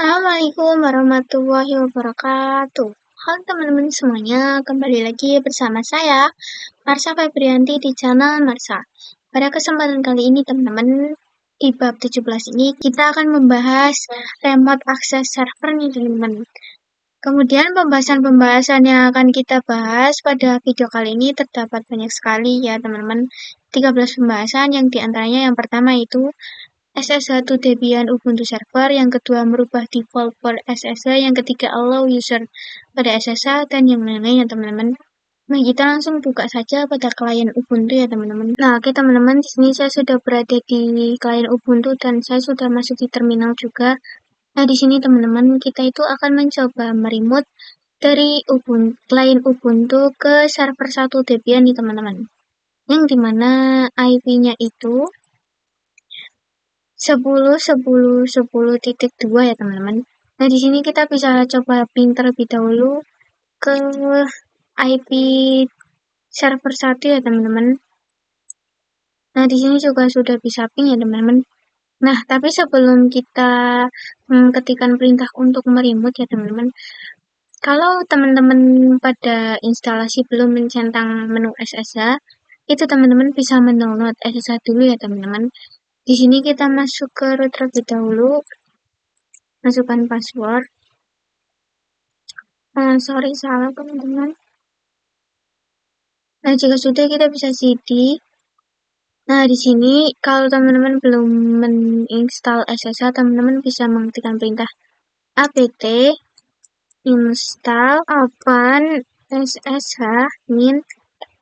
Assalamualaikum warahmatullahi wabarakatuh. Halo teman-teman semuanya, kembali lagi bersama saya, Marsha Febrianti di channel Marsha. Pada kesempatan kali ini teman-teman, di bab 17 ini kita akan membahas remote access server nih teman-teman. Kemudian pembahasan-pembahasan yang akan kita bahas pada video kali ini terdapat banyak sekali ya teman-teman. 13 pembahasan yang diantaranya yang pertama itu SSH to Debian Ubuntu Server, yang kedua merubah default port SSH, yang ketiga allow user pada SSH, dan yang lain-lain ya teman-teman. Nah, kita langsung buka saja pada klien Ubuntu ya teman-teman. Nah, oke teman-teman, di sini saya sudah berada di klien Ubuntu dan saya sudah masuk di terminal juga. Nah, di sini teman-teman, kita itu akan mencoba meremote dari klien Ubuntu ke server 1 Debian nih teman-teman. Yang dimana IP-nya itu 10.10.10.2 ya teman-teman. Nah, di sini kita bisa coba ping terlebih dahulu ke IP server 1 ya teman-teman. Nah, di sini juga sudah bisa ping ya teman-teman. Nah, tapi sebelum kita ketikkan perintah untuk meremote ya teman-teman, kalau teman-teman pada instalasi belum mencentang menu SSH, itu teman-teman bisa mendownload SSH dulu ya teman-teman. Di sini kita masuk ke root terlebih dahulu, masukkan password. Sorry, salah teman-teman. Nah, jika sudah kita bisa cd. Nah, di sini kalau teman-teman belum menginstal SSH, teman-teman bisa mengetikkan perintah apt install open SSH min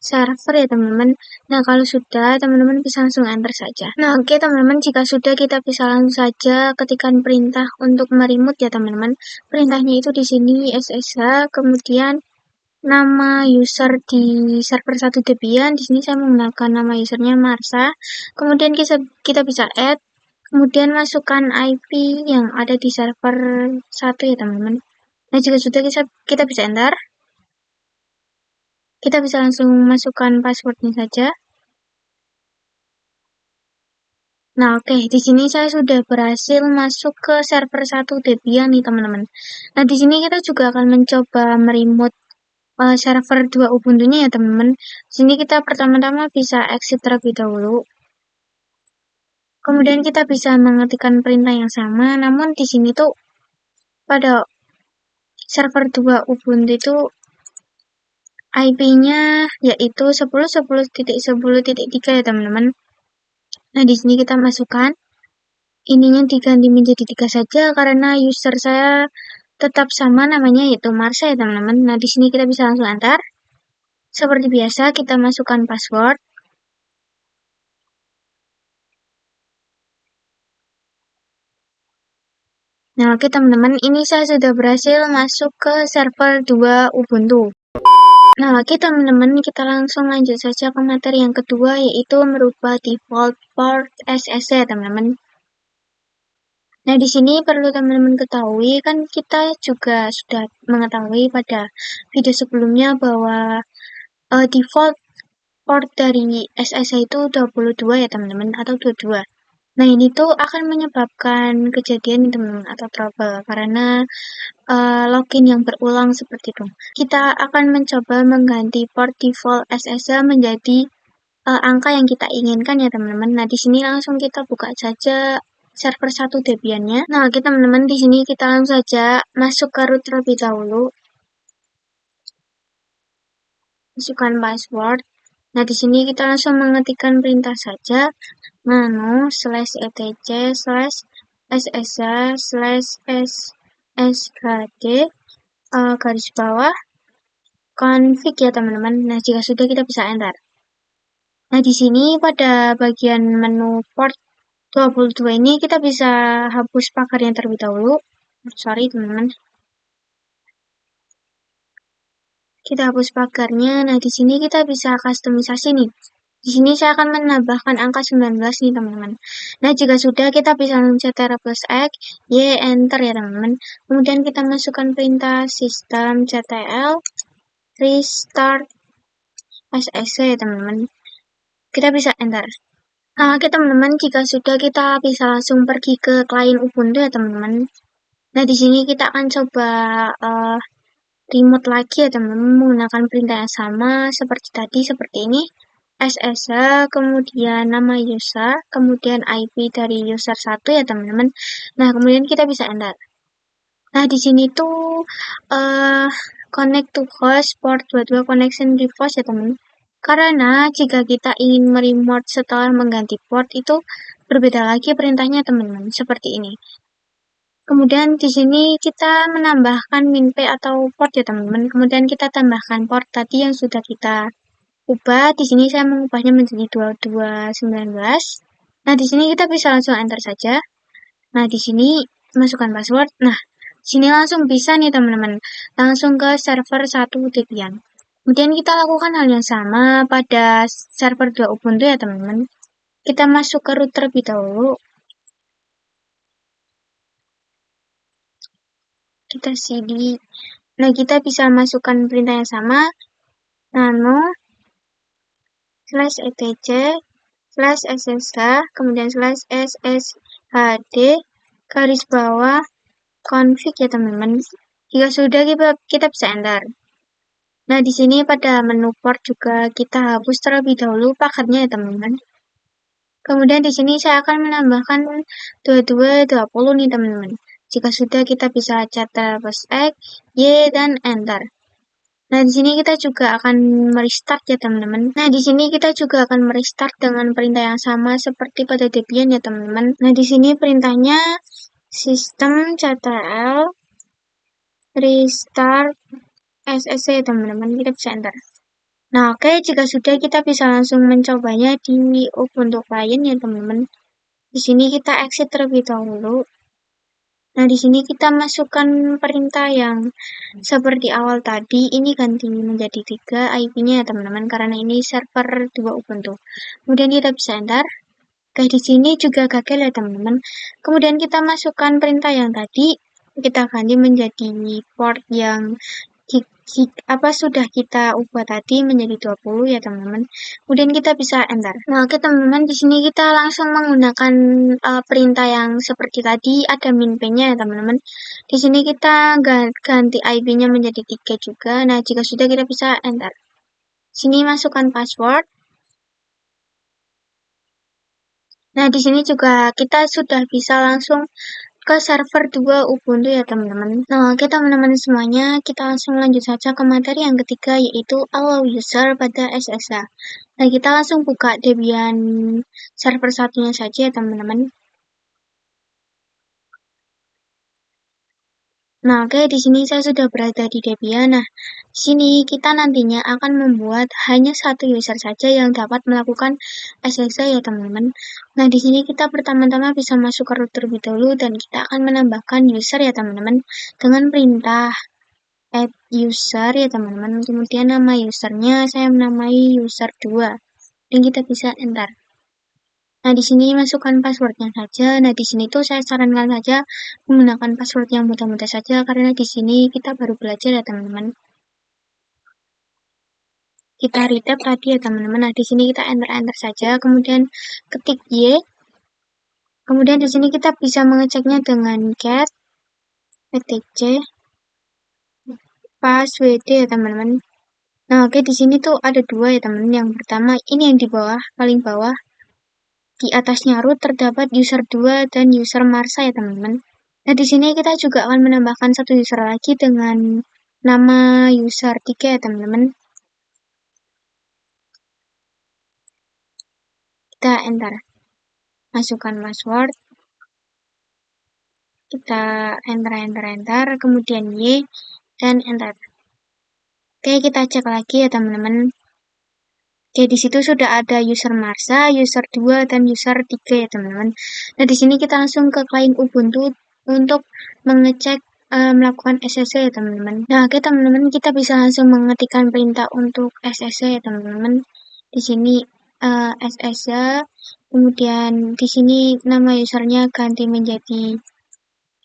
server ya teman-teman. Nah, kalau sudah teman-teman bisa langsung enter saja. Nah, oke teman-teman, jika sudah kita bisa langsung saja ketikkan perintah untuk meremote ya teman-teman. Perintahnya itu di sini SSH, kemudian nama user di server 1 Debian. Di sini saya menggunakan nama usernya Marsha. Kemudian kita bisa add, kemudian masukkan IP yang ada di server 1 ya teman-teman. Nah, jika sudah kita bisa enter. Kita bisa langsung masukkan passwordnya saja. Nah, oke, di sini saya sudah berhasil masuk ke server 1 Debian nih teman-teman. Nah, di sini kita juga akan mencoba meremote server 2 Ubuntu-nya ya teman-teman. Di sini kita pertama-tama bisa exit terlebih dahulu. Kemudian kita bisa mengetikkan perintah yang sama, namun di sini tuh pada server 2 Ubuntu itu IP-nya yaitu 10.10.10.3 ya teman-teman. Nah, di sini kita masukkan, ininya diganti menjadi 3 saja karena user saya tetap sama namanya yaitu Marsha ya teman-teman. Nah, di sini kita bisa langsung enter. Seperti biasa kita masukkan password. Nah, oke teman-teman, ini saya sudah berhasil masuk ke server 2 Ubuntu. Nah, oke teman-teman, kita langsung lanjut saja ke materi yang kedua, yaitu merubah default port SSH ya teman-teman. Nah, di sini perlu teman-teman ketahui, kan kita juga sudah mengetahui pada video sebelumnya bahwa default port dari SSH itu 22 ya teman-teman, atau 22. Nah, ini tuh akan menyebabkan kejadian teman-teman atau trouble karena login yang berulang seperti itu. Kita akan mencoba mengganti port default SSH menjadi angka yang kita inginkan ya teman-teman. Nah, di sini langsung kita buka saja server 1 Debian-nya. Nah, oke teman-teman, di sini kita langsung saja masuk ke root terlebih dahulu. Masukkan password. Nah, di sini kita langsung mengetikkan perintah saja nano /etc /ssh/sshd garis bawah config ya teman-teman. Nah, jika sudah kita bisa enter. Nah, di sini pada bagian menu port 22 ini kita bisa hapus pagarnya terlebih dahulu. Sorry teman-teman. Kita hapus pagarnya. Nah, di sini kita bisa customisasi nih. Di sini saya akan menambahkan angka 19 nih teman-teman. Nah, jika sudah kita bisa ctrl plus X, Y, enter ya teman-teman. Kemudian kita masukkan perintah system ctl restart SSH ya teman-teman. Kita bisa enter. Nah, oke teman-teman, jika sudah kita bisa langsung pergi ke klien Ubuntu ya teman-teman. Nah, di sini kita akan coba remote lagi ya teman-teman, menggunakan perintah yang sama seperti tadi, seperti ini. SSH, kemudian nama user, kemudian IP dari user 1 ya teman-teman. Nah, kemudian kita bisa enter. Nah, di sini tuh connect to host port 22 connection reverse ya teman. Karena jika kita ingin meremote setelah mengganti port itu berbeda lagi perintahnya teman-teman, seperti ini. Kemudian di sini kita menambahkan minp atau port ya teman-teman. Kemudian kita tambahkan port tadi yang sudah kita ubah. Di sini saya mengubahnya menjadi 2219. Nah, di sini kita bisa langsung enter saja. Nah, di sini masukkan password. Nah, sini langsung bisa nih teman-teman, langsung ke server 1 Debian. Kemudian kita lakukan hal yang sama pada server 2 Ubuntu ya teman-teman. Kita masuk ke root terlebih dahulu. Kita cd. Nah, kita bisa masukkan perintah yang sama, nano /etc /ssh kemudian /sshd garis bawah config ya teman-teman. Jika sudah kita bisa enter. Nah, di sini pada menu port juga kita hapus terlebih dahulu paketnya ya teman-teman. Kemudian di sini saya akan menambahkan 2220 nih teman-teman. Jika sudah kita bisa Ctrl+X, Y dan enter. Nah, di sini kita juga akan merestart ya teman-teman. Nah, di sini kita juga akan merestart dengan perintah yang sama seperti pada Debian ya teman-teman. Nah, di sini perintahnya system Ctrl restart SSC ya teman-teman. Kita bisa enter. Nah, oke, jika sudah kita bisa langsung mencobanya di Ubuntu client ya teman-teman. Di sini kita exit terlebih dahulu. Nah, di sini kita masukkan perintah yang seperti awal tadi, ini ganti menjadi 3 IP-nya ya teman-teman, karena ini server 2 Ubuntu. Kemudian kita bisa enter. Oke, di sini juga gagal ya teman-teman. Kemudian kita masukkan perintah yang tadi, kita ganti menjadi port yang sudah kita ubah tadi menjadi 20 ya teman-teman. Kemudian kita bisa enter. Nah, oke teman-teman, di sini kita langsung menggunakan perintah yang seperti tadi, ada minp-nya ya teman-teman. Di sini kita ganti IP-nya menjadi 3 juga. Nah, jika sudah kita bisa enter. Sini masukkan password. Nah, di sini juga kita sudah bisa langsung ke server 2 Ubuntu ya teman-teman. Nah, oke teman-teman semuanya, kita langsung lanjut saja ke materi yang ketiga, yaitu allow user pada SSH. Nah, kita langsung buka Debian server satunya saja ya teman-teman. Nah, oke, di sini saya sudah berada di Debian. Nah, di sini kita nantinya akan membuat hanya satu user saja yang dapat melakukan SSH ya teman-teman. Nah, di sini kita pertama-tama bisa masuk ke root terlebih dahulu dan kita akan menambahkan user ya teman-teman dengan perintah add user ya teman-teman. Kemudian nama usernya saya menamai user 2 dan kita bisa enter. Nah, di sini masukkan passwordnya saja. Nah, di sini tuh saya sarankan saja menggunakan password yang mudah-mudah saja karena di sini kita baru belajar ya teman-teman. Kita retap tadi ya teman-teman. Nah, di sini kita enter saja, kemudian ketik Y. Kemudian di sini kita bisa mengeceknya dengan cat etc passwd ya teman-teman. Nah, oke, di sini tuh ada dua ya teman-teman. Yang pertama ini yang di bawah, paling bawah. Di atasnya root terdapat user 2 dan user Marsa ya teman-teman. Nah, di sini kita juga akan menambahkan satu user lagi dengan nama user 3 ya teman-teman. Kita enter. Masukkan password. Kita enter, kemudian Y dan enter. Oke, kita cek lagi ya teman-teman. Oke, di situ sudah ada user Marsa, user 2 dan user 3 ya teman-teman. Nah, di sini kita langsung ke client Ubuntu untuk mengecek melakukan SSH ya teman-teman. Nah, oke teman-teman, kita bisa langsung mengetikkan perintah untuk SSH ya teman-teman. Di sini SSH, kemudian di sini nama usernya ganti menjadi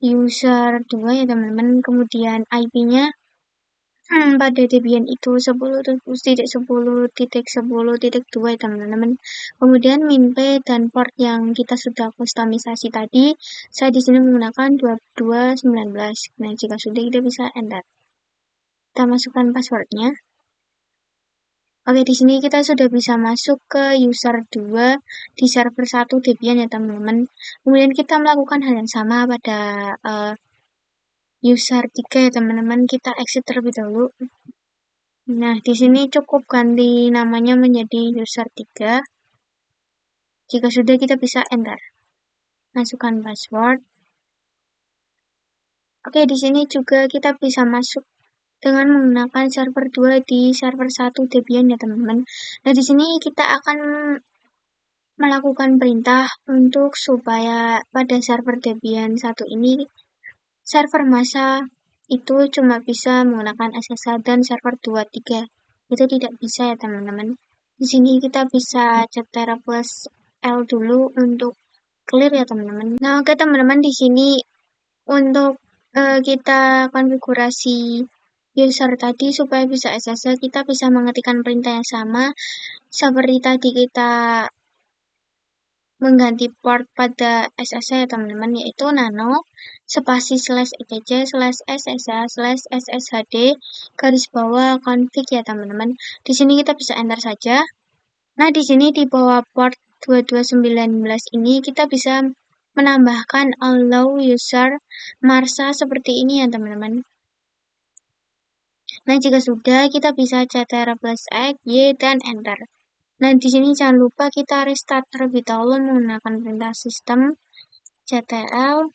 user 2 ya teman-teman. Kemudian IP-nya pada Debian itu 10.10.10.2 ya teman-teman. Kemudian minp dan port yang kita sudah kustomisasi tadi, saya di sini menggunakan 2219. Nah, jika sudah kita bisa enter. Kita masukkan passwordnya. Oke, di sini kita sudah bisa masuk ke user 2 di server 1 Debian ya teman-teman. Kemudian kita melakukan hal yang sama pada user 3 ya teman-teman. Kita exit terlebih dahulu. Nah, di sini cukup ganti namanya menjadi user 3. Jika sudah kita bisa enter. Masukkan password. Oke, di sini juga kita bisa masuk dengan menggunakan server 2 di server 1 Debian ya teman-teman. Nah, di sini kita akan melakukan perintah untuk supaya pada server Debian 1 ini server masa itu cuma bisa menggunakan SSH dan server 2 3 itu tidak bisa ya teman-teman. Di sini kita bisa ctrl plus L dulu untuk clear ya teman-teman. Nah, oke teman-teman, di sini untuk kita konfigurasi user tadi supaya bisa SSH, kita bisa mengetikkan perintah yang sama seperti tadi kita mengganti port pada SSH ya teman-teman, yaitu nano spasi /etc /ssh/sshd garis bawah config ya teman-teman. Di sini kita bisa enter saja. Nah, di sini di bawah port 2219 ini kita bisa menambahkan allow user marsa seperti ini ya teman-teman. Nah, jika sudah kita bisa ctrl plus X, Y, dan enter. Nah, di sini jangan lupa kita restart terlebih dahulu menggunakan perintah sistem ctl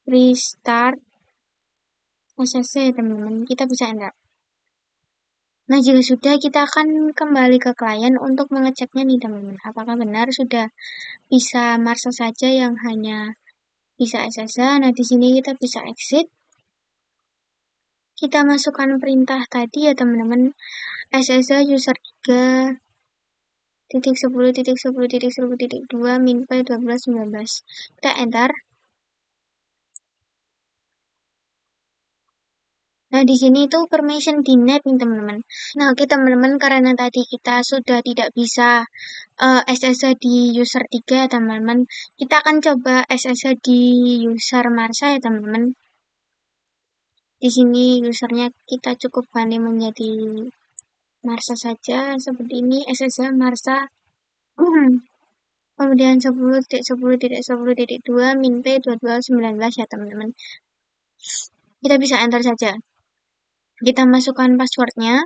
restart SSC teman-teman. Kita bisa enter. Nah, jika sudah kita akan kembali ke klien untuk mengeceknya nih teman-teman. Apakah benar sudah bisa marsa saja yang hanya bisa SSH. Nah, di sini kita bisa exit. Kita masukkan perintah tadi ya teman-teman. SSH user 3.10.10.10.2 minp 1219. Kita enter. Nah, di sini itu permission denied nih teman-teman. Nah, oke teman-teman, karena tadi kita sudah tidak bisa SSH di user 3 ya teman-teman. Kita akan coba SSH di user marsa ya teman-teman. Di sini usernya kita cukup ganti menjadi marsa saja seperti ini, SSH marsa. Kemudian 10.10.10.2 minp 2219 ya teman-teman. Kita bisa enter saja. Kita masukkan passwordnya.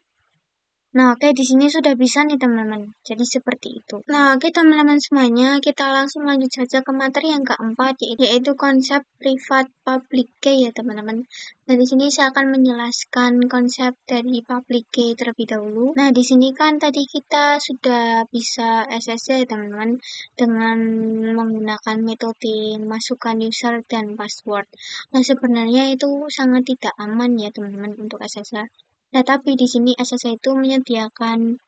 Nah, oke, di sini sudah bisa nih teman-teman. Jadi seperti itu. Nah, oke teman-teman semuanya, kita langsung lanjut saja ke materi yang keempat, yaitu konsep private public key ya teman-teman. Nah, di sini saya akan menjelaskan konsep dari public key terlebih dahulu. Nah, di sini kan tadi kita sudah bisa SSH ya teman-teman dengan menggunakan metode masukkan user dan password. Nah, sebenarnya itu sangat tidak aman ya teman-teman untuk SSH. Nah, tapi di sini SSH itu menyediakan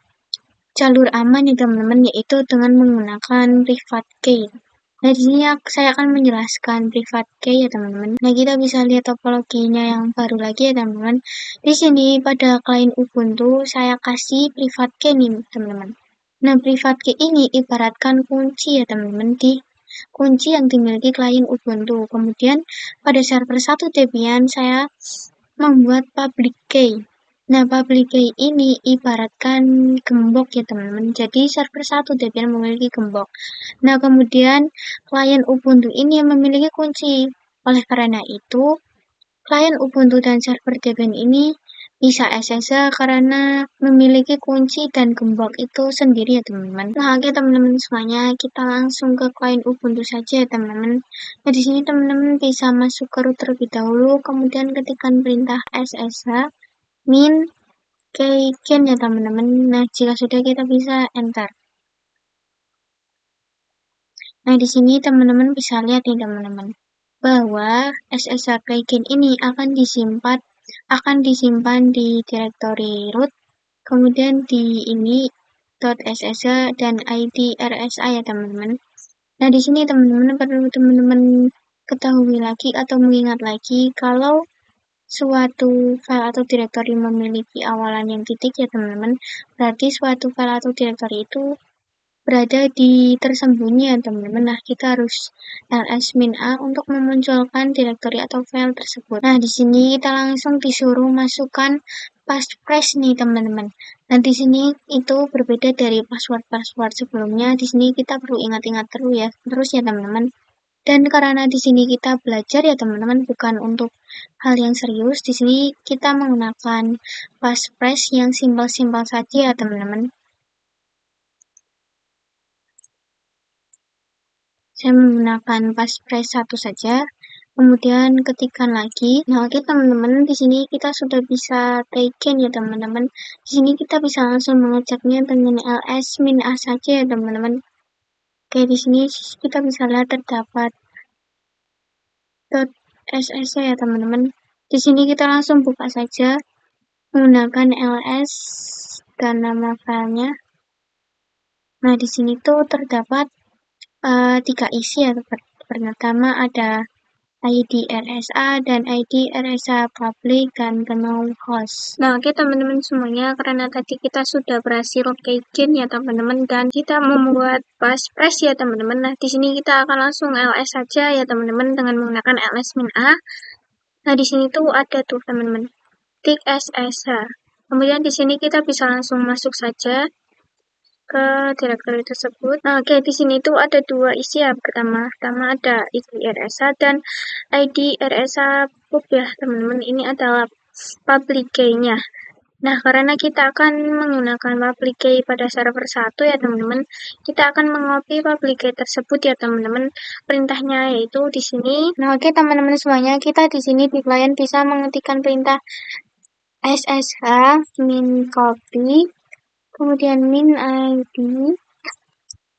jalur aman ya teman-teman, yaitu dengan menggunakan private key. Nah, di sini saya akan menjelaskan private key ya teman-teman. Nah, kita bisa lihat topologinya yang baru lagi ya teman-teman. Di sini pada klien Ubuntu saya kasih private key nih teman-teman. Nah, private key ini ibaratkan kunci ya teman-teman, di kunci yang dimiliki klien Ubuntu. Kemudian pada server 1 Debian saya membuat public key. Nah, public key ini ibaratkan gembok ya teman-teman. Jadi server 1 Debian memiliki gembok. Nah, kemudian klien Ubuntu ini memiliki kunci. Oleh karena itu, klien Ubuntu dan server Debian ini bisa SSH karena memiliki kunci dan gembok itu sendiri ya teman-teman. Nah, oke teman-teman semuanya, kita langsung ke klien Ubuntu saja ya teman-teman. Nah, di sini teman-teman bisa masuk ke root terlebih dahulu, kemudian ketikkan perintah SSH min keygen ya teman-teman. Nah, jika sudah kita bisa enter. Nah, di sini teman-teman bisa lihat nih teman-teman bahwa SSH keygen ini akan disimpan di direktori root, kemudian di ini .ssh dan id rsa ya teman-teman. Nah, di sini teman-teman perlu teman-teman ketahui lagi atau mengingat lagi kalau suatu file atau direktori memiliki awalan yang titik ya teman-teman, berarti suatu file atau direktori itu berada di tersembunyi ya teman-teman. Nah, kita harus ls-a untuk memunculkan direktori atau file tersebut. Nah, di sini kita langsung disuruh masukkan passphrase nih teman-teman. Nah, di sini itu berbeda dari password sebelumnya. Di sini kita perlu ingat-ingat terus ya teman-teman. Dan karena di sini kita belajar ya teman-teman, bukan untuk hal yang serius. Di sini kita menggunakan passphrase yang simpel-simpel saja ya teman-teman. Saya menggunakan passphrase 1 saja, kemudian ketikkan lagi. Nah, oke teman-teman, di sini kita sudah bisa taken ya teman-teman. Di sini kita bisa langsung mengeceknya dengan ls-a saja ya teman-teman. Oke, di sini kita bisa lihat terdapat .ss ya teman-teman. Di sini kita langsung buka saja menggunakan ls dan nama filenya. Nah, di sini tuh terdapat 3 isi ya. Pertama ada ID RSA dan ID RSA public dan GNOME host. Nah, oke teman-teman semuanya, karena tadi kita sudah berhasil login ya teman-teman, dan kita membuat passphrase ya teman-teman. Nah, di sini kita akan langsung ls saja ya teman-teman dengan menggunakan ls-a. Nah, di sini tuh ada tuh teman-teman, tik SSH. Kemudian di sini kita bisa langsung masuk saja ke direktori tersebut. Nah, oke, di sini tuh ada 2 isi ya. Pertama ada ID RSA dan ID RSA pub ya, teman-teman. Ini adalah public key-nya. Nah, karena kita akan menggunakan public key pada server 1 ya, teman-teman. Kita akan mengopi public key tersebut ya, teman-teman. Perintahnya yaitu di sini. Nah, oke teman-teman semuanya, kita di sini di klien bisa mengetikkan perintah ssh min copy, kemudian min id,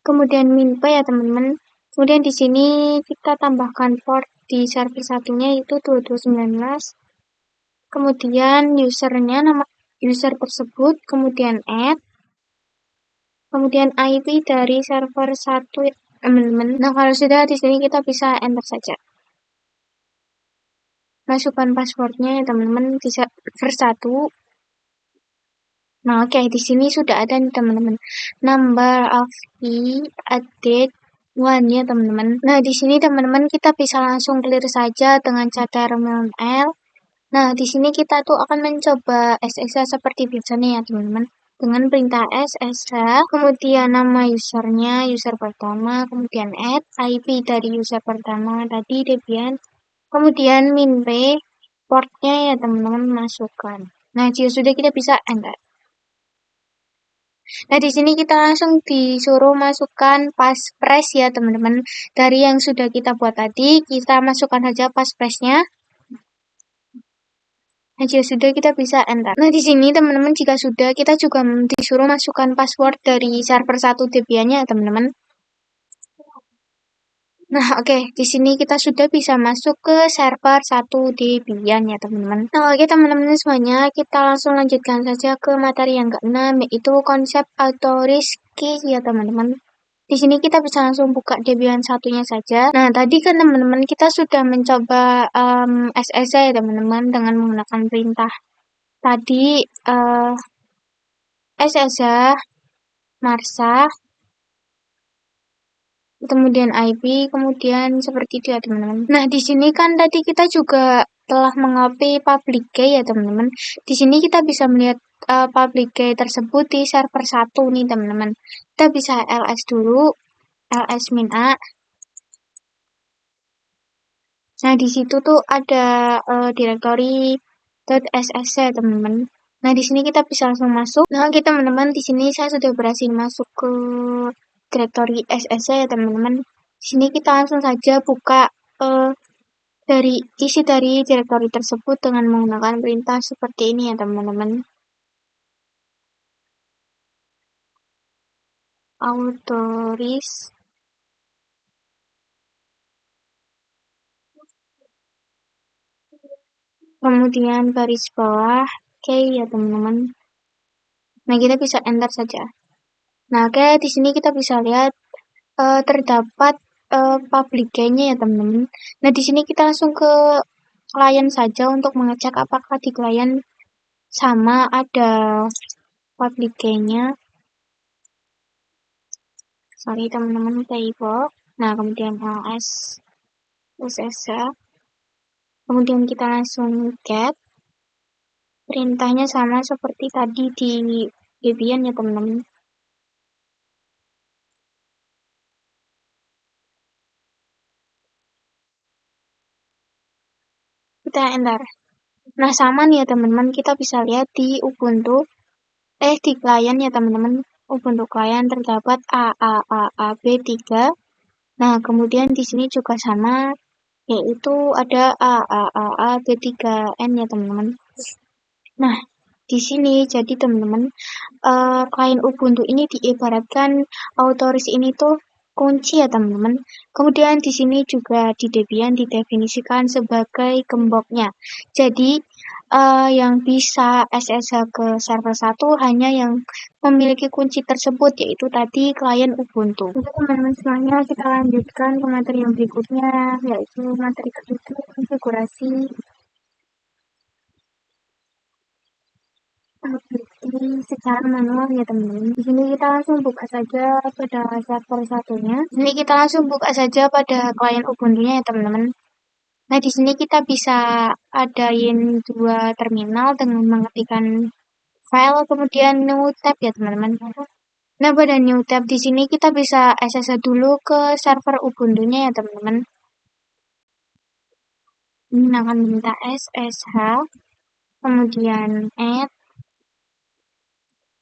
kemudian min p ya teman-teman. Kemudian di sini kita tambahkan port di server satunya itu 2219. Kemudian usernya, nama user tersebut, kemudian add, kemudian IP dari server 1 teman-teman. Nah, kalau sudah di sini kita bisa enter saja. Masukkan passwordnya ya teman-teman di server 1. Nah, oke, di sini sudah ada nih teman-teman. Number of key added 1 ya teman-teman. Nah, di sini teman-teman kita bisa langsung clear saja dengan cat terminal L. Nah, di sini kita tuh akan mencoba SSH seperti biasanya ya teman-teman. Dengan perintah SSH, kemudian nama usernya, user pertama, kemudian add, IP dari user pertama tadi Debian, kemudian min p, portnya ya teman-teman masukkan. Nah, jika sudah kita bisa enter. Nah, di sini kita langsung disuruh masukkan passphrase ya teman-teman. Dari yang sudah kita buat tadi, kita masukkan saja passphrase-nya. Nah, jika sudah kita bisa enter. Nah, di sini teman-teman jika sudah, kita juga disuruh masukkan password dari server 1 Debian-nya teman-teman. Nah, oke, di sini kita sudah bisa masuk ke server 1 Debian ya teman-teman. Nah, oke teman-teman semuanya, kita langsung lanjutkan saja ke materi yang ke-6, yaitu konsep authorize key ya teman-teman. Di sini kita bisa langsung buka Debian satunya saja. Nah, tadi kan teman-teman kita sudah mencoba SSH ya teman-teman dengan menggunakan perintah tadi SSH marsa, kemudian IP, kemudian seperti itu ya teman-teman. Nah, di sini kan tadi kita juga telah mengopi public key ya teman-teman. Di sini kita bisa melihat public key tersebut di server 1 nih teman-teman. Kita bisa ls dulu, ls-a. Nah, di situ tuh ada direktori .ssh ya teman-teman. Nah, di sini kita bisa langsung masuk. Nah, oke teman-teman, di sini saya sudah berhasil masuk ke direktori ssh ya teman-teman. Di sini kita langsung saja buka dari isi dari direktori tersebut dengan menggunakan perintah seperti ini ya teman-teman. Authorize, kemudian garis bawah key ya teman-teman. Nah, kita bisa enter saja. Nah, oke, di sini kita bisa lihat terdapat public key-nya ya teman-teman. Nah, di sini kita langsung ke klien saja untuk mengecek apakah di klien sama ada public key-nya. Sorry teman-teman, typo. Nah, kemudian ls SSH. Kemudian kita langsung get. Perintahnya sama seperti tadi di Debian ya teman-teman. Kita enter. Nah, sama nih ya teman-teman, kita bisa lihat di Ubuntu, di klien ya teman-teman, Ubuntu klien terdapat AAAAB3. Nah, kemudian di sini juga sama, yaitu ada AAAAB3N ya teman-teman. Nah, di sini jadi teman-teman, klien Ubuntu ini diibaratkan autoris ini tuh kunci ya teman-teman. Kemudian di sini juga di Debian didefinisikan sebagai gemboknya. Jadi yang bisa SSH ke server 1 hanya yang memiliki kunci tersebut, yaitu tadi klien Ubuntu. Oke teman-teman semuanya, kita lanjutkan ke materi yang berikutnya, yaitu materi kedua, konfigurasi secara manual ya teman-teman. Di sini kita langsung buka saja pada server satunya. Di sini kita langsung buka saja pada klien Ubuntu-nya ya teman-teman. Nah, di sini kita bisa adain dua terminal dengan mengetikkan file kemudian new tab ya teman-teman. Nah, pada new tab di sini kita bisa SSH dulu ke server Ubuntu-nya ya teman-teman. Ini akan minta SSH, kemudian add.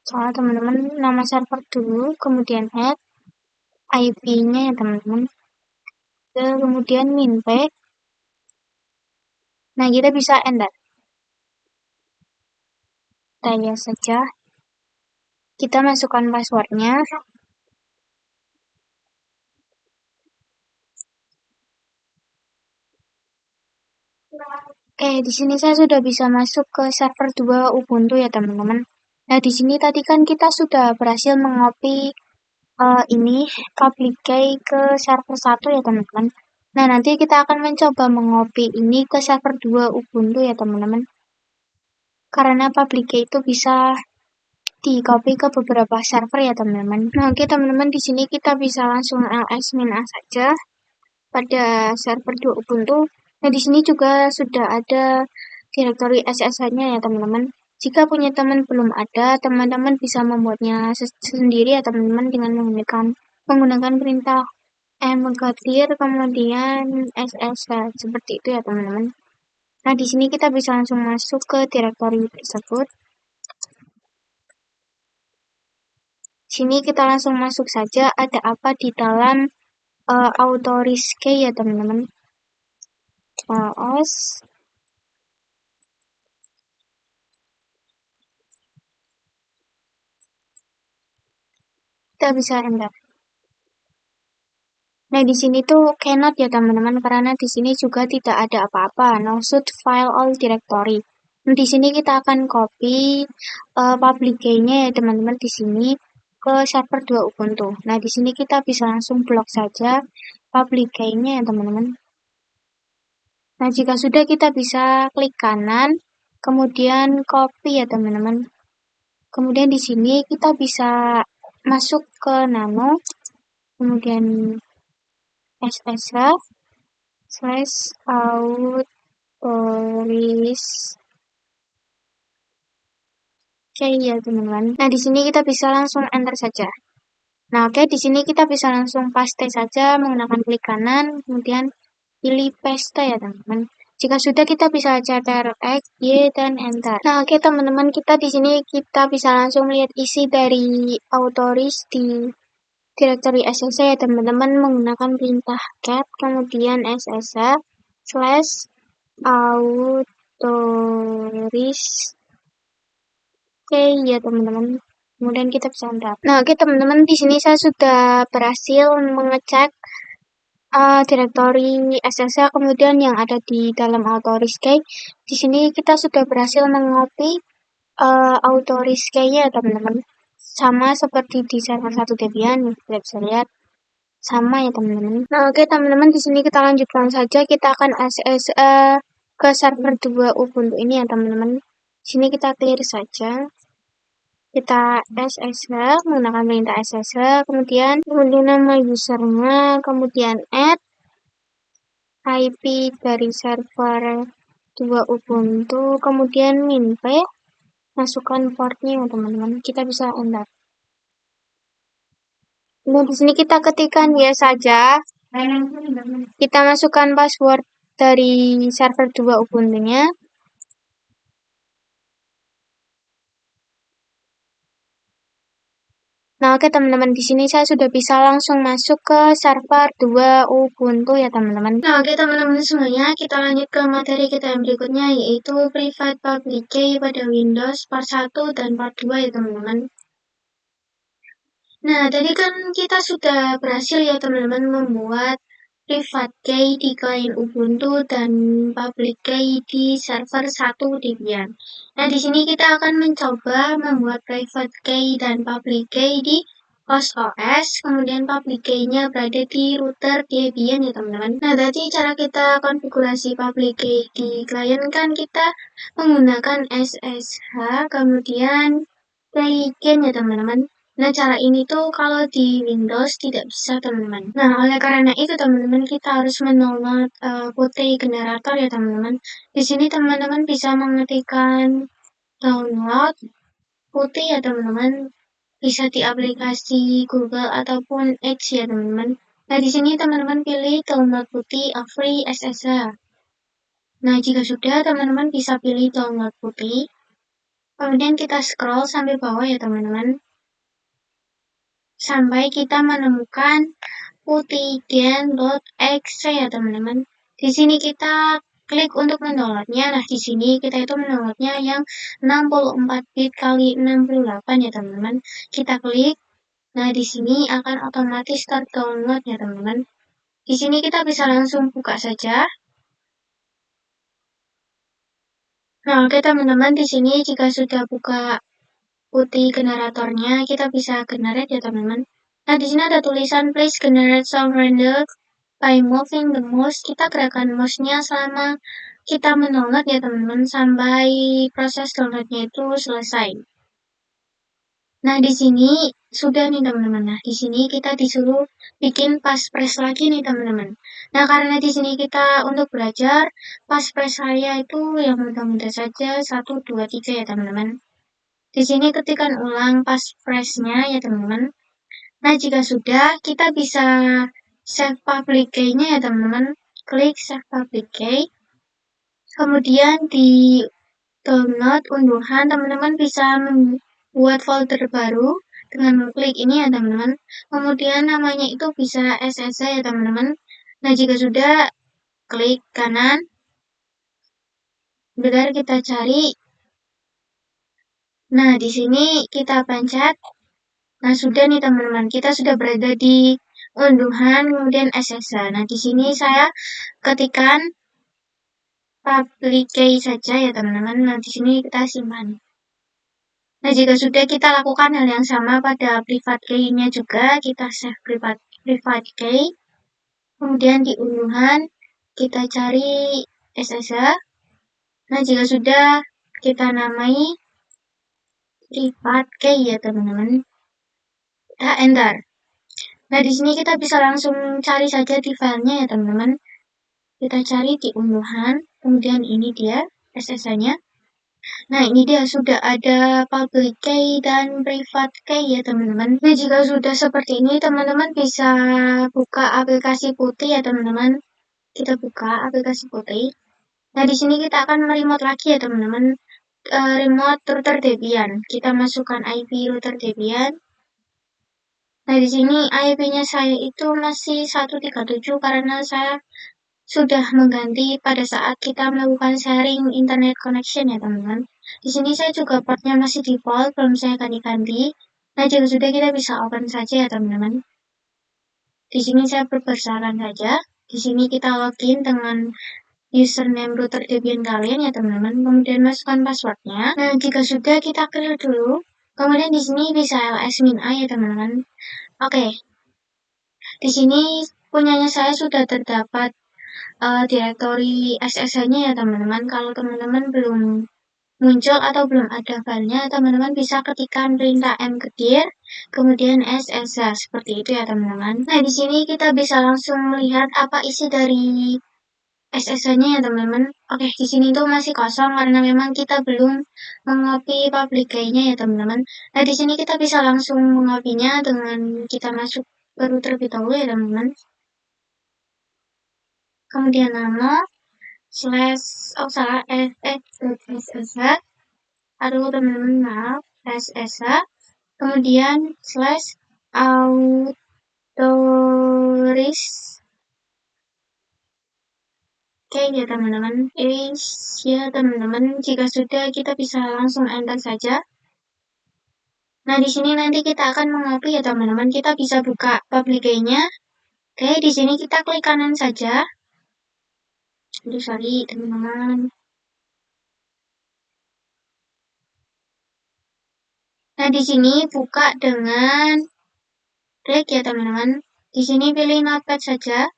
Soalnya teman-teman nama server dulu, kemudian add IP-nya ya teman-teman. Kemudian minpack. Nah, kita bisa enter. Tanya saja. Kita masukkan passwordnya. Oke, di sini saya sudah bisa masuk ke server 2 Ubuntu ya teman-teman. Nah, di sini tadi kan kita sudah berhasil mengopi ini public key ke server 1 ya teman-teman. Nah, nanti kita akan mencoba mengopi ini ke server 2 Ubuntu ya teman-teman. Karena public key itu bisa di copy ke beberapa server ya teman-teman. Nah, oke teman-teman, di sini kita bisa langsung ls-a saja pada server 2 Ubuntu. Nah, di sini juga sudah ada direktori SSH-nya ya teman-teman. Jika punya teman belum ada, teman-teman bisa membuatnya sendiri ya teman-teman dengan menggunakan perintah mclear kemudian SSH seperti itu ya teman-teman. Nah, di sini kita bisa langsung masuk ke direktori tersebut. Sini kita langsung masuk saja ada apa di dalam autoris key ya teman-teman. ls kita bisa enter. Nah, di sini tuh cannot ya teman-teman, karena di sini juga tidak ada apa-apa, no should file all directory. Nah, di sini kita akan copy public key-nya ya teman-teman di sini ke server 2 Ubuntu. Nah, di sini kita bisa langsung blok saja public key-nya ya teman-teman. Nah, jika sudah kita bisa klik kanan, kemudian copy ya teman-teman. Kemudian di sini kita bisa masuk ke nano, kemudian /autoris key ya teman-teman. Nah, di sini kita bisa langsung enter saja. Nah, oke, di sini kita bisa langsung paste saja menggunakan klik kanan, kemudian pilih paste ya teman-teman. Jika sudah kita bisa cetar X, Y, dan enter. Nah, oke teman-teman, kita di sini kita bisa langsung lihat isi dari autoris di direktori SSH ya teman-teman menggunakan perintah cat kemudian SSH/autoris ya teman-teman. Kemudian kita bisa enter. Nah, oke teman-teman, di sini saya sudah berhasil mengecek direktori SSH kemudian yang ada di dalam autoris key. Di sini kita sudah berhasil mengopi autoris key-nya teman-teman. Sama seperti di server 1 Debian, kita bisa lihat sama ya teman-teman. Nah, oke teman-teman, di sini kita lanjutkan saja. Kita akan SSH ke server 2 Ubuntu ini ya teman-teman. Sini kita clear saja. Kita SSH menggunakan perintah SSH, kemudian nama usernya, kemudian add IP dari server 2 Ubuntu, kemudian minp, masukkan portnya ya teman-teman. Kita bisa enter. Nah, di sini kita ketikkan ya saja. Kita masukkan password dari server 2 Ubuntu-nya. Nah, oke teman-teman, di sini saya sudah bisa langsung masuk ke server 2 Ubuntu ya teman-teman. Nah, oke teman-teman semuanya, kita lanjut ke materi kita yang berikutnya, yaitu private public key pada Windows part 1 dan part 2 ya teman-teman. Nah, tadi kan kita sudah berhasil ya teman-teman membuat private key di klien Ubuntu dan public key di server 1 Debian. Nah, di sini kita akan mencoba membuat private key dan public key di host OS, kemudian public key-nya berada di router Debian ya teman-teman. Nah, tadi cara kita konfigurasi public key di klien kan kita menggunakan SSH, kemudian keygen ya teman-teman. Nah, cara ini tuh kalau di Windows tidak bisa, teman-teman. Nah, oleh karena itu, teman-teman, kita harus mendownload Putih Generator ya, teman-teman. Di sini, teman-teman bisa mengetikkan download Putih ya, teman-teman. Bisa di aplikasi Google ataupun Edge ya, teman-teman. Nah, di sini, teman-teman pilih download Putih Free SSH. Nah, jika sudah, teman-teman bisa pilih download Putih. Kemudian kita scroll sampai bawah ya, teman-teman. Sampai kita menemukan putigen.exe ya teman-teman. Di sini kita klik untuk mendownloadnya. Nah, di sini kita itu mendownloadnya yang 64 bit kali 68 ya teman-teman. Kita klik. Nah, di sini akan otomatis terdownload ya teman-teman. Di sini kita bisa langsung buka saja. Nah, oke teman-teman, di sini jika sudah buka Putih generatornya, kita bisa generate ya teman-teman. Nah, di sini ada tulisan please generate some render by moving the mouse. Kita gerakan mouse-nya selama kita mendownload ya teman-teman sampai proses downloadnya itu selesai. Nah, di sini sudah nih teman-teman. Nah, di sini kita disuruh bikin passphrase lagi nih teman-teman. Nah, karena di sini kita untuk belajar passphrase saya itu yang mudah-mudah saja 1, 2, 3 ya teman-teman. Di sini ketikkan ulang passphrase-nya ya teman-teman. Nah, jika sudah, kita bisa save public key-nya ya teman-teman. Klik save public key. Kemudian di download unduhan, teman-teman bisa membuat folder baru dengan klik ini ya teman-teman. Kemudian namanya itu bisa SSH ya teman-teman. Nah, jika sudah, klik kanan. Bentar kita cari. Nah, di sini kita pencet. Nah, sudah nih teman-teman, kita sudah berada di unduhan, kemudian SSH. Nah, di sini saya ketikkan public key saja ya teman-teman. Nah, di sini kita simpan. Nah, jika sudah kita lakukan hal yang sama pada private key-nya juga, kita save private key. Kemudian di unduhan, kita cari SSH. Nah, jika sudah, kita namai private key ya teman-teman. Kita enter. Nah, di sini kita bisa langsung cari saja di filenya ya teman-teman. Kita cari di unduhan, kemudian ini dia SSH-nya. Nah, ini dia sudah ada public key dan private key ya teman-teman. Nah, jika sudah seperti ini, teman-teman bisa buka aplikasi Putih ya teman-teman. Kita buka aplikasi Putih. Nah, di sini kita akan meremote lagi ya teman-teman. Remote router Debian. Kita masukkan IP router Debian. Nah, di sini IP-nya saya itu masih 137 karena saya sudah mengganti pada saat kita melakukan sharing internet connection ya teman-teman. Di sini saya juga portnya masih default, belum saya ganti-ganti. Nah, jika sudah kita bisa open saja ya teman-teman. Di sini saya perbesaran saja. Di sini kita login dengan username router Debian kalian ya teman-teman. Kemudian masukkan passwordnya. Nah, jika sudah kita clear dulu. Kemudian di sini bisa ls-a ya teman-teman. Oke. Di sini punyanya saya sudah terdapat direktori SSH-nya ya teman-teman. Kalau teman-teman belum muncul atau belum ada filenya, teman-teman bisa ketikkan perintah mkdir, kemudian SSH, seperti itu ya teman-teman. Nah, di sini kita bisa langsung melihat apa isi dari SSH-nya ya teman-teman. Oke, di sini tuh masih kosong karena memang kita belum mengopi public key-nya ya teman-teman. Nah, di sini kita bisa langsung mengopinya dengan kita masuk baru terlebih dahulu ya teman-teman. Kemudian nama slash salah SSH. Aduh teman-teman, maaf, SSH. Kemudian slash autoris. Oke ya teman-teman, ya teman-teman, jika sudah kita bisa langsung enter saja. Nah, di sini nanti kita akan mengopi ya teman-teman. Kita bisa buka public key-nya. Oke, di sini kita klik kanan saja. Aduh, sorry teman-teman. Nah, di sini buka dengan klik ya teman-teman. Di sini pilih notepad saja.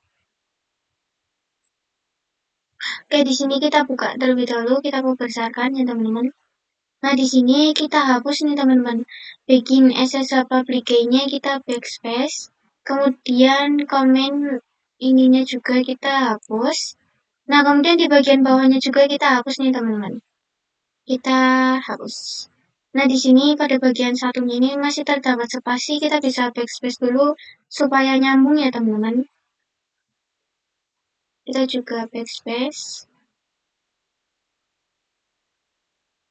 Oke, di sini kita buka terlebih dahulu, kita besarkan ya teman-teman. Nah, di sini kita hapus nih teman-teman. Bikin SSH public key-nya kita backspace. Kemudian komen ininya juga kita hapus. Nah, kemudian di bagian bawahnya juga kita hapus nih teman-teman. Kita hapus. Nah, di sini pada bagian satunya ini masih terdapat spasi, kita bisa backspace dulu supaya nyambung ya teman-teman. Kita juga backspace.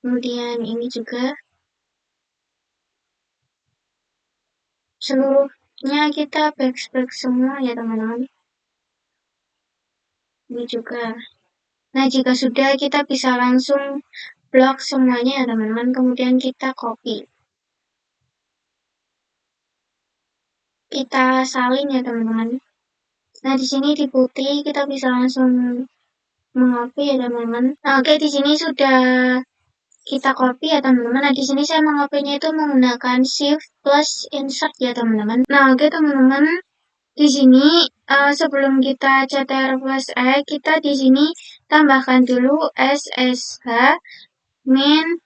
Kemudian ini juga. Seluruhnya kita backspace semua ya teman-teman. Ini juga. Nah, jika sudah kita bisa langsung blok semuanya ya teman-teman. Kemudian kita copy. Kita salin ya teman-teman. Nah, di sini di putih kita bisa langsung mengcopy ya teman-teman. Nah, oke, di sini sudah kita copy ya teman-teman. Nah, di sini saya mengopinya itu menggunakan shift plus insert ya teman-teman. Nah, oke teman-teman. Di sini sebelum kita ctrl plus E, kita di sini tambahkan dulu SSH min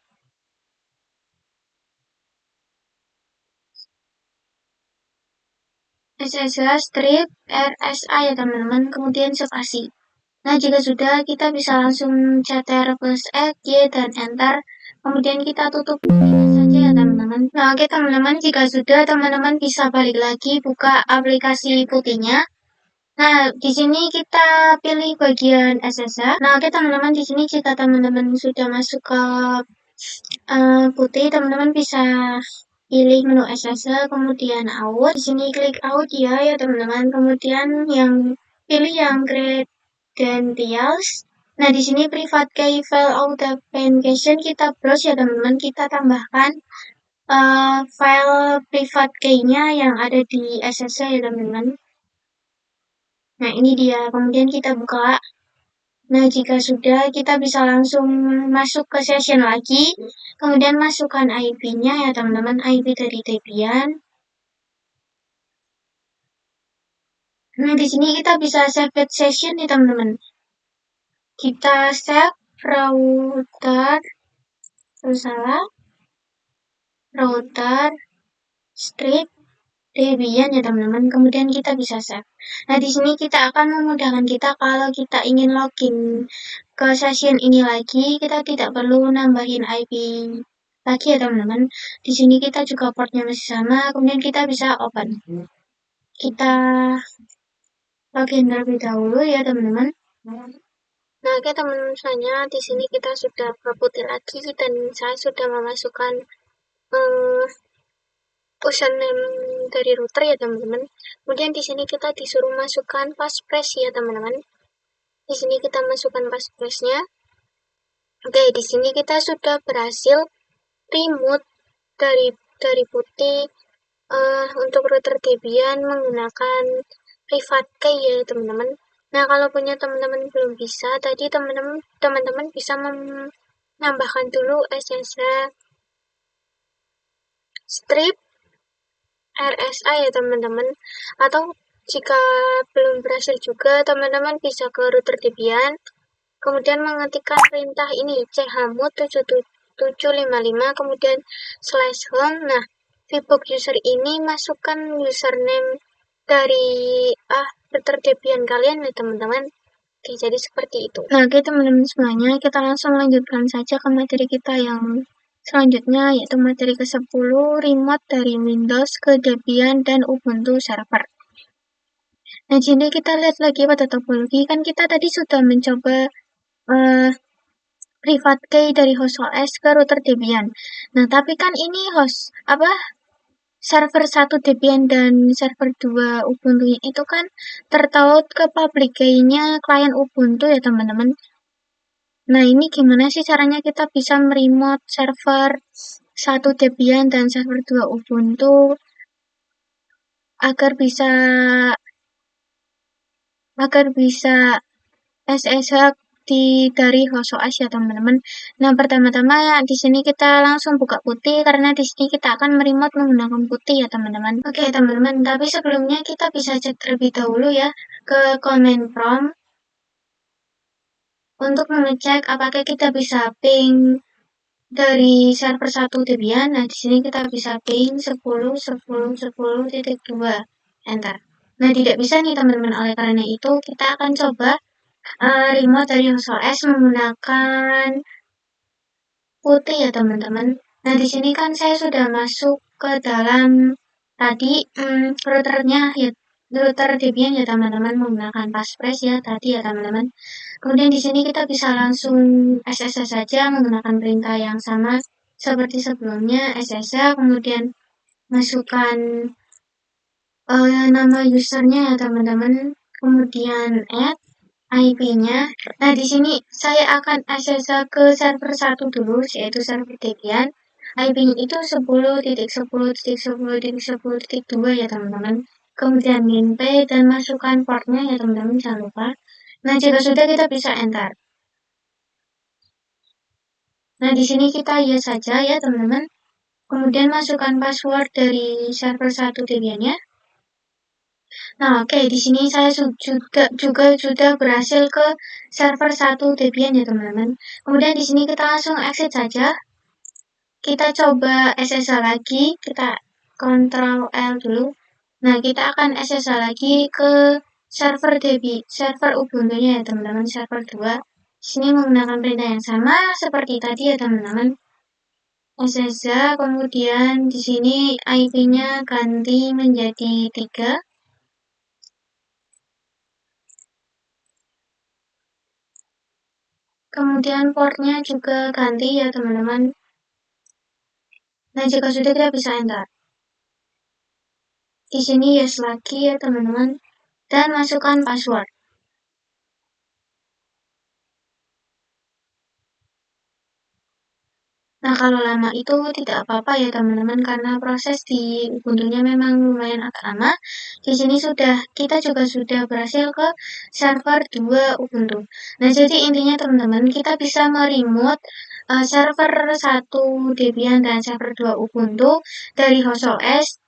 SSH strip RSA ya teman-teman, kemudian spasi. Nah, jika sudah, kita bisa langsung ctrl plus E, Y, dan enter. Kemudian kita tutup ini saja ya teman-teman. Nah, oke teman-teman, jika sudah, teman-teman bisa balik lagi buka aplikasi putihnya. Nah, di sini kita pilih bagian SSH. Nah, oke teman-teman, di sini jika teman-teman sudah masuk ke putih, teman-teman bisa pilih menu SSH, kemudian out. Di sini klik out ya teman-teman. Kemudian pilih yang credentials. Nah, di sini private key file authentication kita browse ya teman-teman. Kita tambahkan file private key-nya yang ada di SSH ya teman-teman. Nah, ini dia. Kemudian kita buka. Nah, jika sudah, kita bisa langsung masuk ke session lagi. Kemudian masukkan IP-nya ya teman-teman, IP dari Debian. Nah, di sini kita bisa save session nih teman-teman. Kita save router, router strip Debian ya teman-teman. Kemudian kita bisa save. Nah, di sini kita akan memudahkan kita kalau kita ingin login ke session ini lagi, kita tidak perlu nambahin IP lagi ya teman-teman. Di sini kita juga portnya masih sama, kemudian kita bisa open. Kita login terlebih dahulu ya teman-teman. Nah, oke teman-teman semuanya, di sini kita sudah berputih lagi dan saya sudah memasukkan username dari router ya teman-teman. Kemudian di sini kita disuruh masukkan passphrase ya teman-teman. Di sini kita masukkan passphrase-nya. Oke, di sini kita sudah berhasil remote dari putih untuk router Debian menggunakan private key ya teman-teman. Nah, kalau punya teman-teman belum bisa, tadi teman-teman bisa menambahkan dulu SSH strip RSA ya teman-teman, atau Jika belum berhasil juga, teman-teman bisa ke router Debian, kemudian mengetikkan perintah ini chmod 7755, kemudian /home. Nah, vbox user ini masukkan username dari router Debian kalian ya teman-teman. Oke, jadi seperti itu. Nah, oke teman-teman semuanya, kita langsung lanjutkan saja ke materi kita yang selanjutnya, yaitu materi ke-10, remote dari Windows ke Debian dan Ubuntu server. Nah, jadi kita lihat lagi pada topologi, kan kita tadi sudah mencoba private key dari host OS ke router Debian. Nah, tapi kan ini server 1 Debian dan server 2 Ubuntu itu kan tertaut ke public key-nya klien Ubuntu ya teman-teman. Nah, ini gimana sih caranya kita bisa meremote server 1 Debian dan server 2 Ubuntu agar bisa SSH dari host OS ya teman-teman. Nah, pertama-tama di sini kita langsung buka putih karena di sini kita akan meremote menggunakan putih ya teman-teman. Oke teman-teman, tapi sebelumnya kita bisa cek terlebih dahulu ya ke command prompt untuk mengecek apakah kita bisa ping dari server 1 Debian. Nah, di sini kita bisa ping 10.10.10.2 enter. Nah, tidak bisa nih teman-teman, oleh karena itu kita akan coba remote dari host OS menggunakan putih ya teman-teman. Nah, di sini kan saya sudah masuk ke dalam tadi routernya ya, router Debian ya teman-teman, menggunakan passphrase ya tadi ya teman-teman. Kemudian di sini kita bisa langsung SSH saja menggunakan perintah yang sama seperti sebelumnya, SSH, kemudian masukkan nama usernya ya teman-teman, kemudian add IP-nya. Nah, di sini saya akan SSH ke server 1 dulu, yaitu server Debian. IP-nya itu 10.10.10.10.2 ya teman-teman. Kemudian min-p dan masukkan portnya ya teman-teman, jangan lupa. Nah, jika sudah kita bisa enter. Nah, di sini kita yes saja ya teman-teman. Kemudian masukkan password dari server 1 Debian-nya. Nah, oke, di sini saya juga sudah berhasil ke server 1 Debian ya teman-teman. Kemudian di sini kita langsung exit saja. Kita coba SSH lagi, kita Ctrl L dulu. Nah, kita akan SSH lagi ke server Ubuntu-nya ya teman-teman, server 2. Di sini menggunakan perintah yang sama seperti tadi ya teman-teman. SSH, kemudian di sini IP-nya ganti menjadi 3. Kemudian portnya juga ganti ya teman-teman. Nah, jika sudah kita bisa enter. Di sini yes lagi ya teman-teman. Dan masukkan password. Nah, kalau lama itu tidak apa-apa ya teman-teman, karena proses di Ubuntu-nya memang lumayan agak lama. Di sini kita juga sudah berhasil ke server 2 Ubuntu. Nah, jadi intinya teman-teman, kita bisa meremote server 1 Debian dan server 2 Ubuntu dari host OS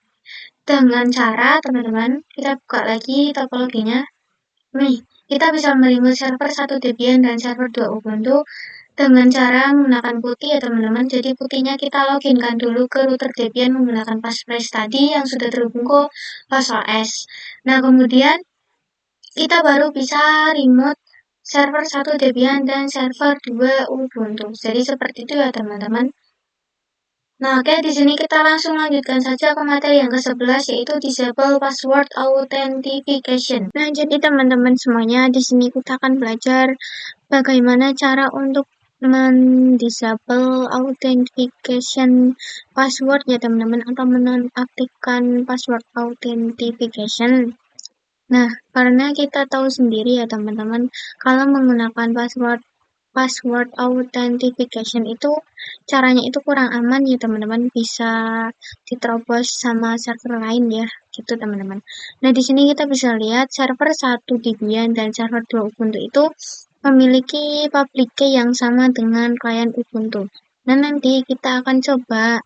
dengan cara teman-teman, kita buka lagi topologinya. Nih, kita bisa meremote server 1 Debian dan server 2 Ubuntu dengan cara menggunakan putih ya teman-teman. Jadi putihnya kita loginkan dulu ke router Debian menggunakan passphrase tadi yang sudah terhubung ke host OS. Nah, kemudian kita baru bisa remote server 1 Debian dan server 2 Ubuntu. Jadi seperti itu ya teman-teman. Nah, oke, di sini kita langsung lanjutkan saja ke materi yang ke-11, yaitu disable password authentication. Nah, jadi teman-teman semuanya, di sini kita akan belajar bagaimana cara untuk disable authentication password ya teman-teman, atau menonaktifkan password authentication. Nah, karena kita tahu sendiri ya teman-teman, kalau menggunakan password authentication itu caranya itu kurang aman ya teman-teman, bisa diterobos sama server lain ya, gitu teman-teman. Nah, di sini kita bisa lihat server 1 Debian dan server 2 Ubuntu itu memiliki public key yang sama dengan klien Ubuntu. Nah, nanti kita akan coba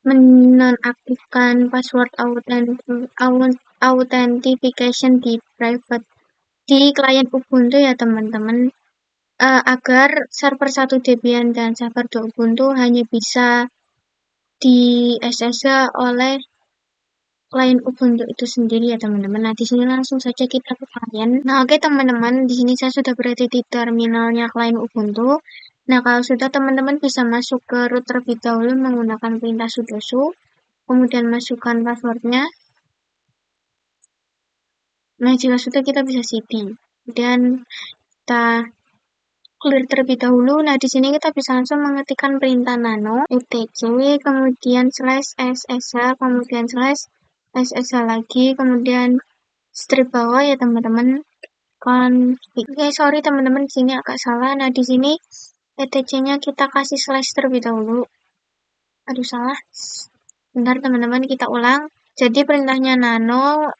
menonaktifkan password authentication di private di klien Ubuntu ya teman-teman, agar server 1 Debian dan server 2 Ubuntu hanya bisa di SS oleh klien Ubuntu itu sendiri ya teman-teman. Nah, di sini langsung saja kita ke klien. Nah, oke teman-teman, di sini saya sudah berada di terminalnya klien Ubuntu. Nah, kalau sudah teman-teman bisa masuk ke root terlebih dahulu menggunakan perintah sudo su, kemudian masukkan passwordnya. Nah, jika sudah kita bisa cd. Kemudian kita clear terlebih dahulu. Nah, di sini kita bisa langsung mengetikkan perintah nano etc, kemudian /sh, kemudian /sh lagi, kemudian strip bawah ya teman-teman. Config. Oke, sorry teman-teman, di sini agak salah. Nah, di sini etc-nya kita kasih slash terlebih dahulu. Aduh, salah. Bentar teman-teman, kita ulang. Jadi perintahnya nano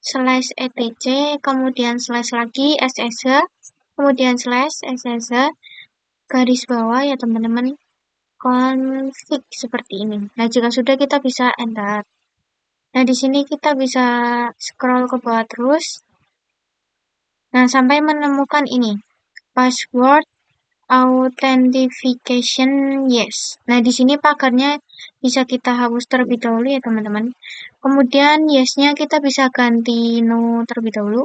/etc, kemudian slash lagi sh, kemudian /sh, garis bawah ya teman-teman, config seperti ini. Nah, jika sudah kita bisa enter. Nah, di sini kita bisa scroll ke bawah terus. Nah, sampai menemukan ini, password authentication yes. Nah, di sini pagarnya bisa kita hapus terlebih dahulu ya teman-teman. Kemudian yes-nya kita bisa ganti no terlebih dahulu.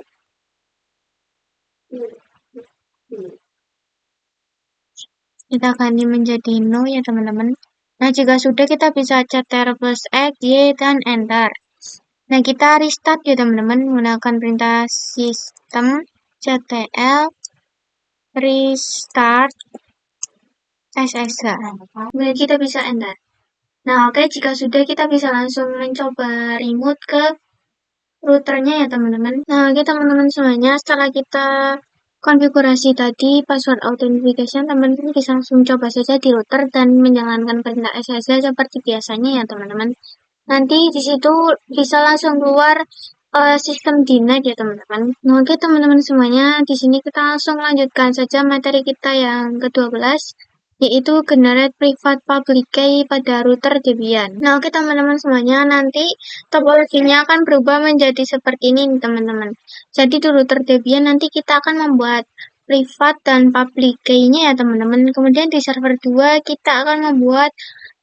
Kita ganti menjadi no ya teman-teman. Nah, jika sudah kita bisa ctrl plus X, Y, dan enter. Nah, kita restart ya teman-teman menggunakan perintah sistem ctl restart sh. Kemudian kita bisa enter. Nah, oke, jika sudah kita bisa langsung mencoba remote ke routernya ya teman-teman. Nah, oke teman-teman semuanya, setelah kita konfigurasi tadi password authentication, teman-teman bisa langsung coba saja di router dan menjalankan perintah SSH seperti biasanya ya teman-teman. Nanti di situ bisa langsung keluar sistem denied ya teman-teman. Nah, oke teman-teman semuanya, di sini kita langsung lanjutkan saja materi kita yang ke-12, yaitu generate private public key pada router Debian. Nah, oke teman-teman semuanya, nanti topologinya akan berubah menjadi seperti ini teman-teman. Jadi di router Debian nanti kita akan membuat private dan public key-nya ya teman-teman. Kemudian di server 2 kita akan membuat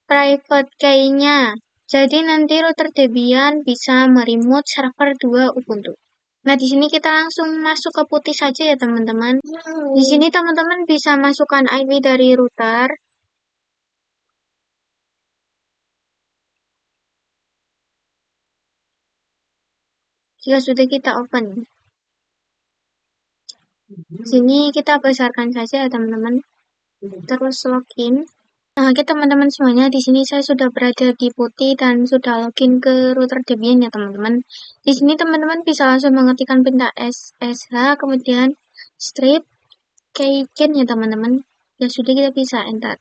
private key-nya. Jadi nanti router Debian bisa meremote server 2 Ubuntu. Nah, di sini kita langsung masuk ke putih saja ya teman-teman. Di sini teman-teman bisa masukkan IP dari router. Jika sudah kita open. Di sini kita besarkan saja ya teman-teman. Terus login. Nah, oke teman-teman semuanya, di sini saya sudah berada di putih dan sudah login ke router Debian ya teman-teman. Di sini teman-teman bisa langsung mengetikkan perintah SSH, kemudian strip keygen ya teman-teman. Ya sudah, kita bisa enter.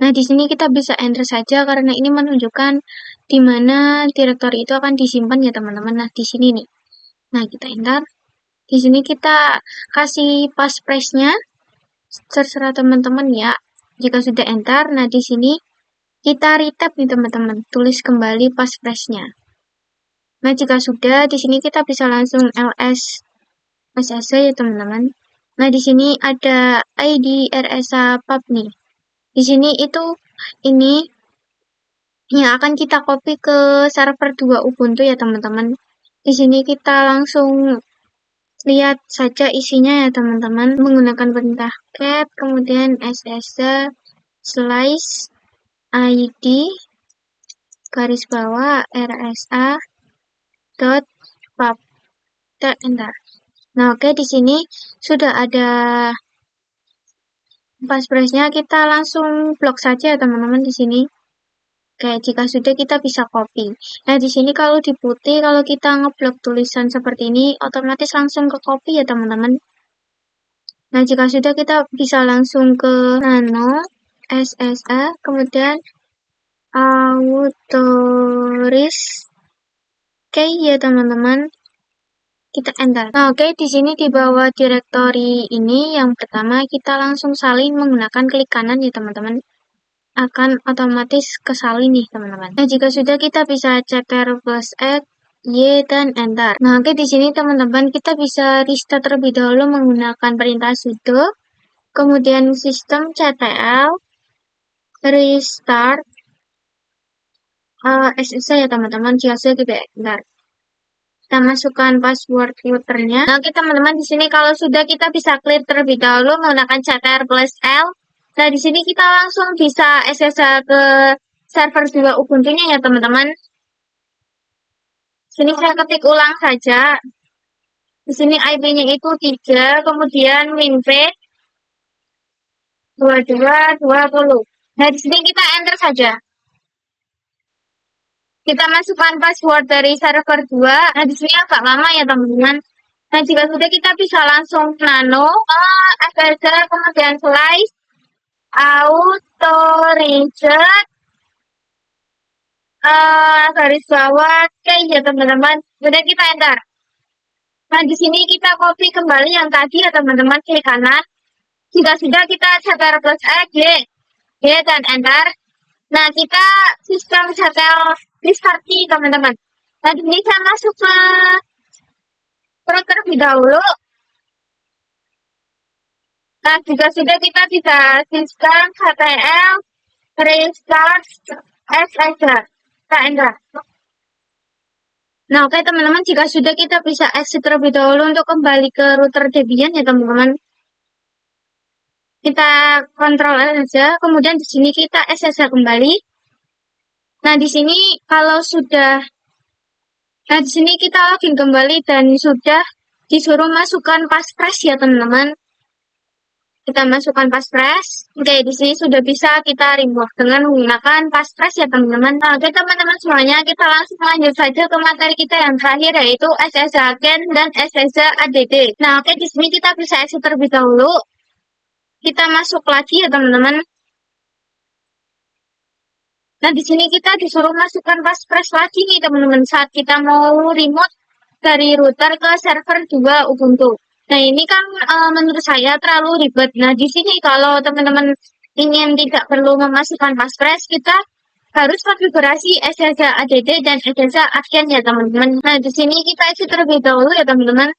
Nah, di sini kita bisa enter saja karena ini menunjukkan di mana direktori itu akan disimpan ya teman-teman. Nah, di sini nih. Nah, kita enter. Di sini kita kasih passphrase-nya. Terserah teman-teman ya. Jika sudah enter, nah di sini kita retap nih teman-teman, tulis kembali passphrase-nya. Nah, jika sudah, di sini kita bisa langsung ls SSH ya teman-teman. Nah, di sini ada ID RSA pub nih. Di sini itu ini yang akan kita copy ke server 2 Ubuntu ya teman-teman. Di sini kita langsung lihat saja isinya ya teman-teman menggunakan perintah cat, kemudian ssh slice id garis bawah rsa dot pub enter. Nah, oke, di sini sudah ada passphrase-nya, kita langsung blok saja ya teman-teman di sini. Oke, jika sudah kita bisa copy. Nah, di sini kalau di putih, kalau kita ngeblok tulisan seperti ini, otomatis langsung ke copy ya teman-teman. Nah, jika sudah kita bisa langsung ke nano SSA, kemudian authorize key ya teman-teman. Kita enter. Nah, oke, di sini di bawah directory ini yang pertama kita langsung salin menggunakan klik kanan ya teman-teman. akan otomatis kesalin nih teman-teman. Nah, jika sudah kita bisa CTR plus X, Y, dan Enter. Nah, oke, di sini teman-teman kita bisa restart terlebih dahulu menggunakan perintah sudo, kemudian sistem CTL, restart, SSH ya teman-teman, jika sudah kita Enter. Kita masukkan password routernya. Nah, oke teman-teman, di sini kalau sudah kita bisa clear terlebih dahulu menggunakan CTR plus L. Nah, di sini kita langsung bisa SSH ke server 2 Ubuntu-nya ya teman-teman. Sini saya ketik ulang saja. Di sini IP-nya itu 3, kemudian minpage 2220. Nah, di sini kita enter saja. Kita masukkan password dari server 2. Nah, di sini agak lama ya teman-teman. Nah, jika sudah kita bisa langsung nano, SSH, kemudian slice, auto reset, garis bawah, oke ya teman-teman. Sudah kita enter. Nah, di sini kita copy kembali yang tadi ya teman-teman ke kanan. Jika sudah kita CTR plus X, Y, dan enter. Nah, kita sistem CTL restart teman-teman. Nah, di sini saya masuk ke terlebih dahulu. Nah, jika sudah kita bisa sistem CTL restart S aja. Kita enter. Nah, oke teman-teman, jika sudah kita bisa exit terlebih dahulu untuk kembali ke router Debian ya teman-teman. Kita kontrol aja, kemudian di sini kita SSH kembali. Nah, di sini kalau sudah, nah di sini kita login kembali dan sudah disuruh masukkan passphrase ya teman-teman. Kita masukkan passphrase. Oke, di sini sudah bisa kita remove dengan menggunakan passphrase ya teman-teman. Nah, oke teman-teman semuanya, kita langsung lanjut saja ke materi kita yang terakhir yaitu SSH CAN dan SSH ADD. Nah, oke di sini kita bisa exit terlebih dahulu. Kita masuk lagi ya teman-teman. Nah, di sini kita disuruh masukkan passphrase lagi nih teman-teman saat kita mau remote dari router ke server 2 Ubuntu. Nah, ini kan menurut saya terlalu ribet. Nah, di sini kalau teman-teman ingin tidak perlu memasukkan passphrase, kita harus konfigurasi SSH ADD dan SSH Adyen ya teman-teman. Nah, di sini kita isi terlebih dahulu ya teman-teman.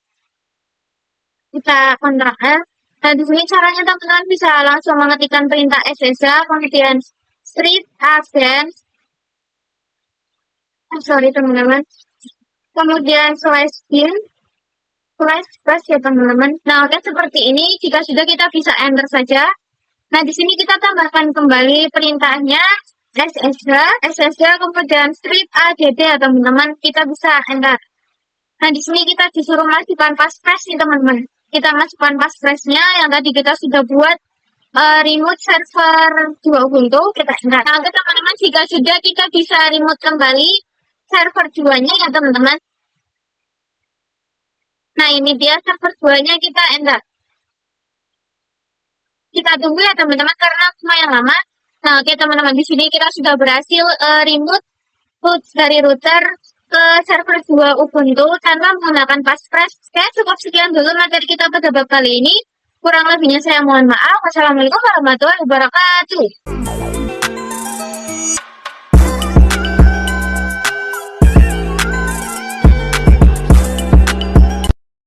Kita kontrak F. Nah, di sini caranya teman-teman bisa langsung mengetikkan perintah SSH, kemudian strip Adyen. Sorry teman-teman. Kemudian slash bin, slash ya teman-teman. Nah, oke seperti ini. Jika sudah kita bisa enter saja. Nah, di sini kita tambahkan kembali perintahnya SSH, kemudian strip ADD ya teman-teman. Kita bisa enter. Nah, di sini kita disuruh masukkan passphrase nih teman-teman. Kita masukkan passphrase-nya yang tadi kita sudah buat remote server 2 Ubuntu. Kita enter. Nah, oke teman-teman, jika sudah kita bisa remote kembali server 2-nya ya teman-teman. Nah, ini dia server 2-nya, kita enter. Kita tunggu ya teman-teman karena lumayan lama. Nah, oke teman-teman, di sini kita sudah berhasil remote dari router ke server 2 Ubuntu tanpa menggunakan passphrase. Oke, cukup sekian dulu materi kita pada bab kali ini. Kurang lebihnya saya mohon maaf. Wassalamualaikum warahmatullahi wabarakatuh.